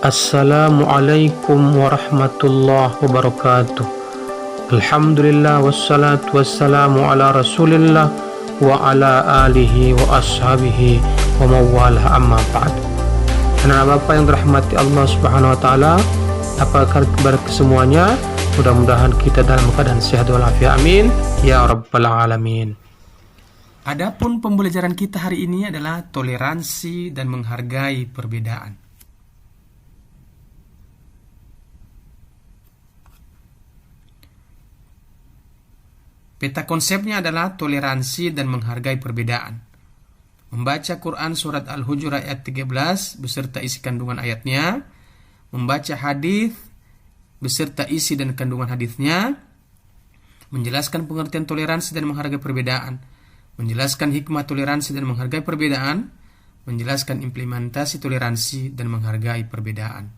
Assalamualaikum warahmatullahi wabarakatuh. Alhamdulillah wassalatu wassalamu ala rasulillah wa ala alihi wa ashabihi wa mawalah amma ba'd. Anak-anak Bapak yang dirahmati Allah Subhanahu wa taala, apa kabar kesemuanya? Mudah-mudahan kita dalam keadaan sehat walafiat, amin ya rabbal alamin. Adapun pembelajaran kita hari ini adalah toleransi dan menghargai perbedaan. Peta konsepnya adalah toleransi dan menghargai perbedaan. Membaca Quran surat Al-Hujurat ayat 13 beserta isi kandungan ayatnya, membaca hadis beserta isi dan kandungan hadisnya, menjelaskan pengertian toleransi dan menghargai perbedaan, menjelaskan hikmah toleransi dan menghargai perbedaan, menjelaskan implementasi toleransi dan menghargai perbedaan.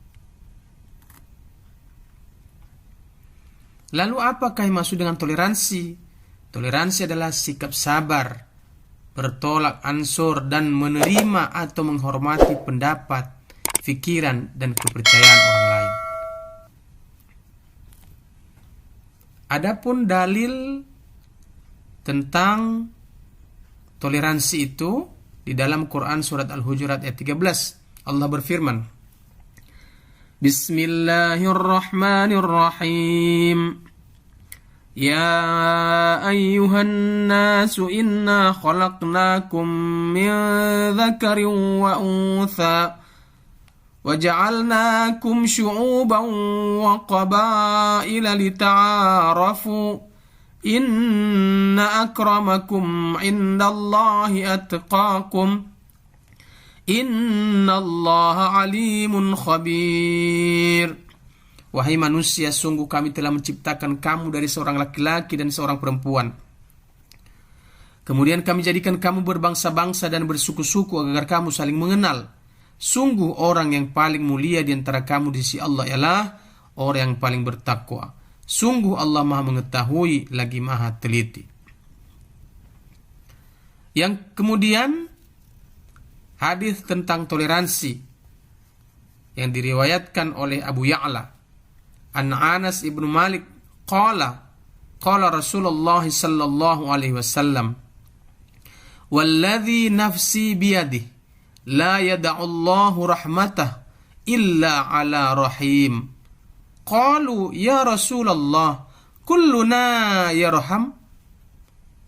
Lalu apakah yang maksud dengan toleransi? Toleransi adalah sikap sabar, bertolak ansur dan menerima atau menghormati pendapat, pikiran, dan kepercayaan orang lain. Adapun dalil tentang toleransi itu di dalam Quran surat Al-Hujurat ayat 13. Allah berfirman, Bismillahirrahmanirrahim. Ya ayyuhan nasu inna khalaqnakum min dzakarin wa untha wa ja'alnakum syu'uban wa qabaila lita'arafu inna akramakum indallahi atqakum innallaha alimun khabir. Wahai manusia, sungguh kami telah menciptakan kamu dari seorang laki-laki dan seorang perempuan. Kemudian kami jadikan kamu berbangsa-bangsa dan bersuku-suku agar kamu saling mengenal. Sungguh orang yang paling mulia di antara kamu di sisi Allah ialah orang yang paling bertakwa. Sungguh Allah Maha mengetahui lagi Maha teliti. Yang kemudian hadis tentang toleransi yang diriwayatkan oleh Abu Ya'la an Anas ibnu Malik qala Rasulullah sallallahu alaihi wasallam walladhi nafsi biyadihi la yada'ullahu rahmatah illa ala rahim. Qalu ya Rasulullah kulluna yarham.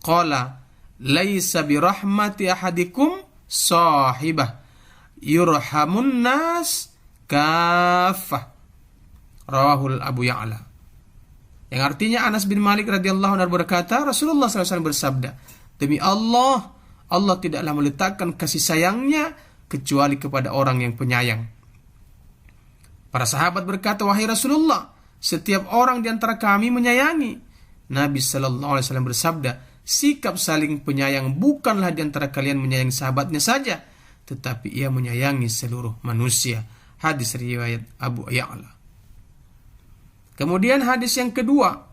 Qala laisa birahmati ahadikum sahibah yurhamun nas kaffah. Rawahul Abu Ya'la. Yang artinya Anas bin Malik radhiyallahu anhu berkata, Rasulullah SAW bersabda, demi Allah, Allah tidaklah meletakkan kasih sayangnya kecuali kepada orang yang penyayang. Para sahabat berkata, wahai Rasulullah, setiap orang di antara kami menyayangi. Nabi SAW bersabda, sikap saling penyayang bukanlah di antara kalian menyayangi sahabatnya saja, tetapi ia menyayangi seluruh manusia. Hadis riwayat Abu Ya'la. Kemudian hadis yang kedua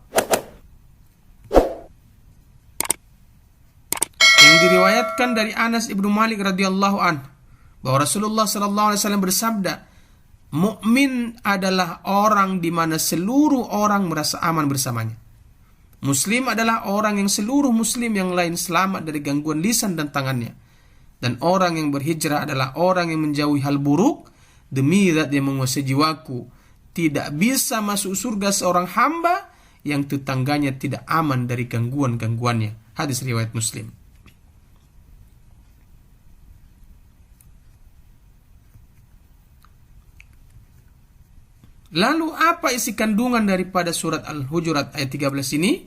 yang diriwayatkan dari Anas ibnu Malik radhiyallahu anhu bahwa Rasulullah sallallahu alaihi wasallam bersabda, mukmin adalah orang di mana seluruh orang merasa aman bersamanya. Muslim adalah orang yang seluruh muslim yang lain selamat dari gangguan lisan dan tangannya. Dan orang yang berhijrah adalah orang yang menjauhi hal buruk demi zat yang menguasai jiwaku. Tidak bisa masuk surga seorang hamba yang tetangganya tidak aman dari gangguan-gangguannya. Hadis riwayat Muslim. Lalu apa isi kandungan daripada surat Al-Hujurat ayat 13 ini?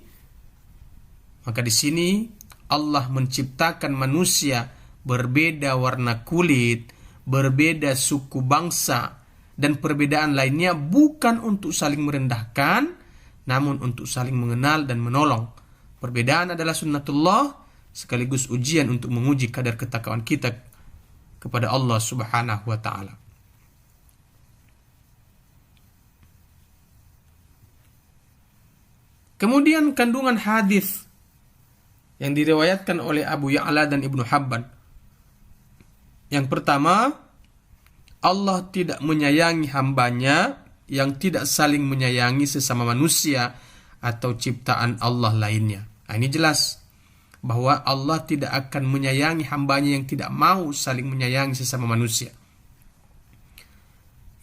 Maka di sini Allah menciptakan manusia berbeda warna kulit, berbeda suku bangsa, dan perbedaan lainnya bukan untuk saling merendahkan, namun untuk saling mengenal dan menolong. Perbedaan adalah sunnatullah, sekaligus ujian untuk menguji kadar ketakwaan kita kepada Allah Subhanahu wa ta'ala. Kemudian kandungan hadis yang diriwayatkan oleh Abu Ya'la dan Ibnu Habban. Yang pertama, Allah tidak menyayangi hambanya yang tidak saling menyayangi sesama manusia atau ciptaan Allah lainnya. Nah, ini jelas bahwa Allah tidak akan menyayangi hambanya yang tidak mau saling menyayangi sesama manusia.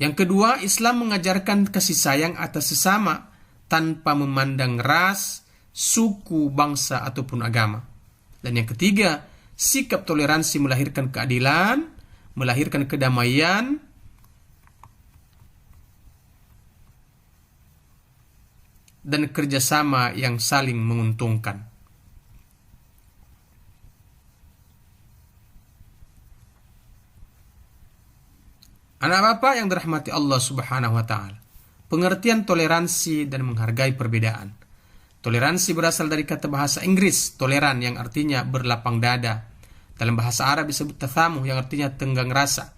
Yang kedua, Islam mengajarkan kasih sayang atas sesama tanpa memandang ras, suku, bangsa, ataupun agama. Dan yang ketiga, sikap toleransi melahirkan keadilan, melahirkan kedamaian, dan kerjasama yang saling menguntungkan. Anak bapak yang dirahmati Allah Subhanahu wa Ta'ala, pengertian toleransi dan menghargai perbedaan. Toleransi berasal dari kata bahasa Inggris, toleran, yang artinya berlapang dada. Dalam bahasa Arab disebut tathamuh, yang artinya tenggang rasa.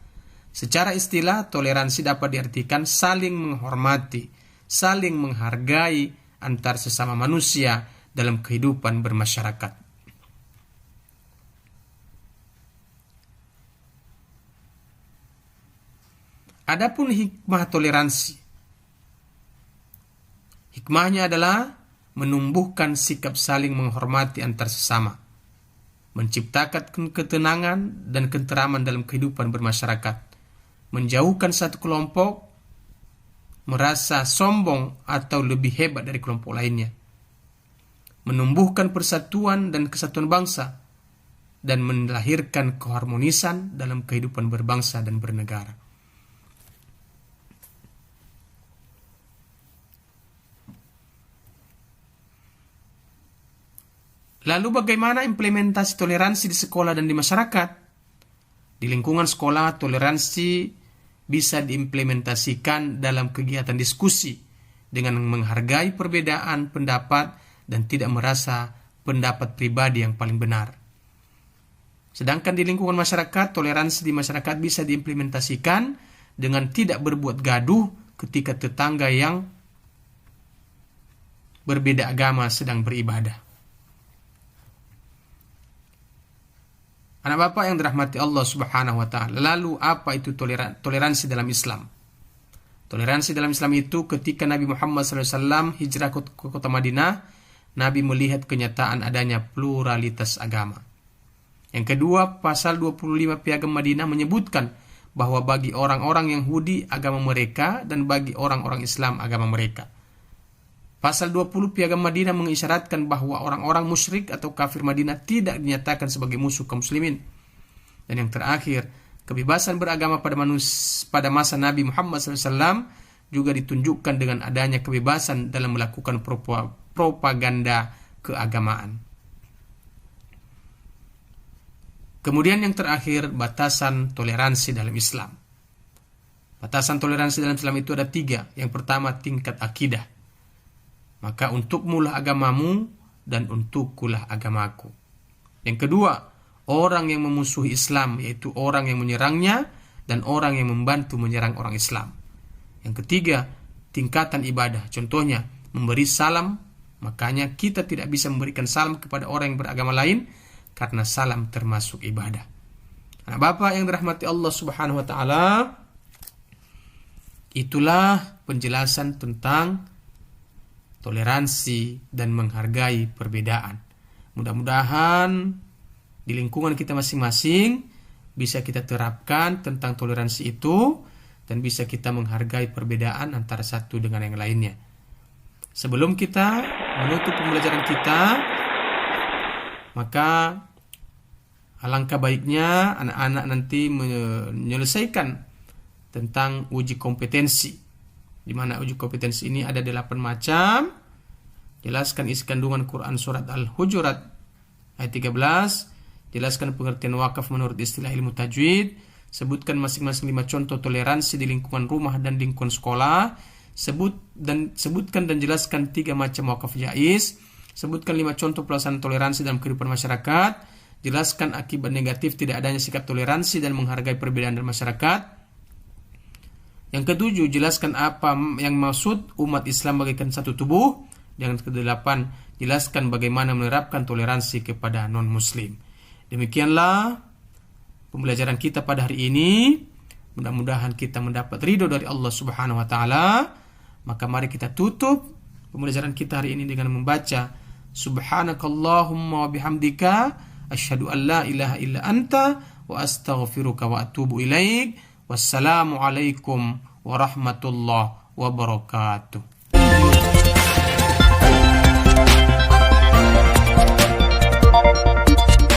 Secara istilah, toleransi dapat diartikan saling menghormati, saling menghargai antar sesama manusia dalam kehidupan bermasyarakat. Adapun hikmah toleransi, hikmahnya adalah menumbuhkan sikap saling menghormati antar sesama, menciptakan ketenangan dan keteraman dalam kehidupan bermasyarakat, menjauhkan satu kelompok merasa sombong atau lebih hebat dari kelompok lainnya, menumbuhkan persatuan dan kesatuan bangsa, dan melahirkan keharmonisan dalam kehidupan berbangsa dan bernegara. Lalu bagaimana implementasi toleransi di sekolah dan di masyarakat? Di lingkungan sekolah, toleransi bisa diimplementasikan dalam kegiatan diskusi dengan menghargai perbedaan pendapat dan tidak merasa pendapat pribadi yang paling benar. Sedangkan di lingkungan masyarakat, toleransi di masyarakat bisa diimplementasikan dengan tidak berbuat gaduh ketika tetangga yang berbeda agama sedang beribadah. Anak bapak yang dirahmati Allah Subhanahu wa Ta'ala, lalu apa itu toleransi dalam Islam? Toleransi dalam Islam itu ketika Nabi Muhammad SAW hijrah ke kota Madinah, Nabi melihat kenyataan adanya pluralitas agama. Yang kedua, pasal 25 Piagam Madinah menyebutkan bahwa bagi orang-orang Yahudi agama mereka dan bagi orang-orang Islam agama mereka. Pasal 20 Piagam Madinah mengisyaratkan bahwa orang-orang musyrik atau kafir Madinah tidak dinyatakan sebagai musuh kaum muslimin. Dan yang terakhir, kebebasan beragama pada masa Nabi Muhammad SAW juga ditunjukkan dengan adanya kebebasan dalam melakukan propaganda keagamaan. Kemudian yang terakhir, batasan toleransi dalam Islam. Batasan toleransi dalam Islam itu ada 3. Yang pertama, tingkat akidah. Maka untukmulah agamamu dan untukkulah agamaku. Yang kedua, orang yang memusuhi Islam, yaitu orang yang menyerangnya dan orang yang membantu menyerang orang Islam. Yang ketiga, tingkatan ibadah. Contohnya, memberi salam. Makanya kita tidak bisa memberikan salam kepada orang yang beragama lain karena salam termasuk ibadah. Nah, Bapak yang dirahmati Allah Subhanahu wa Ta'ala, itulah penjelasan tentang toleransi dan menghargai perbedaan. Mudah-mudahan di lingkungan kita masing-masing bisa kita terapkan tentang toleransi itu dan bisa kita menghargai perbedaan antara satu dengan yang lainnya. Sebelum kita menutup pembelajaran kita, maka alangkah baiknya anak-anak nanti menyelesaikan tentang uji kompetensi, di mana uji kompetensi ini ada 8 macam. Jelaskan isi kandungan Quran surat Al-Hujurat ayat 13. Jelaskan pengertian wakaf menurut istilah ilmu tajwid. Sebutkan masing-masing 5 contoh toleransi di lingkungan rumah dan lingkungan sekolah. Sebutkan dan jelaskan 3 macam wakaf jaiz. Sebutkan 5 contoh pelaksanaan toleransi dalam kehidupan masyarakat. Jelaskan akibat negatif tidak adanya sikap toleransi dan menghargai perbedaan dalam masyarakat. Yang ketujuh, jelaskan apa yang maksud umat Islam bagaikan satu tubuh. Yang kedelapan, jelaskan bagaimana menerapkan toleransi kepada non-muslim. Demikianlah pembelajaran kita pada hari ini. Mudah-mudahan kita mendapat ridho dari Allah Subhanahu wa taala. Maka mari kita tutup pembelajaran kita hari ini dengan membaca Subhanakallahumma wa bihamdika asyhadu an la ilaha illa anta wa astaghfiruka wa atubu ilaik. Wassalamu alaikum warahmatullahi wabarakatuh.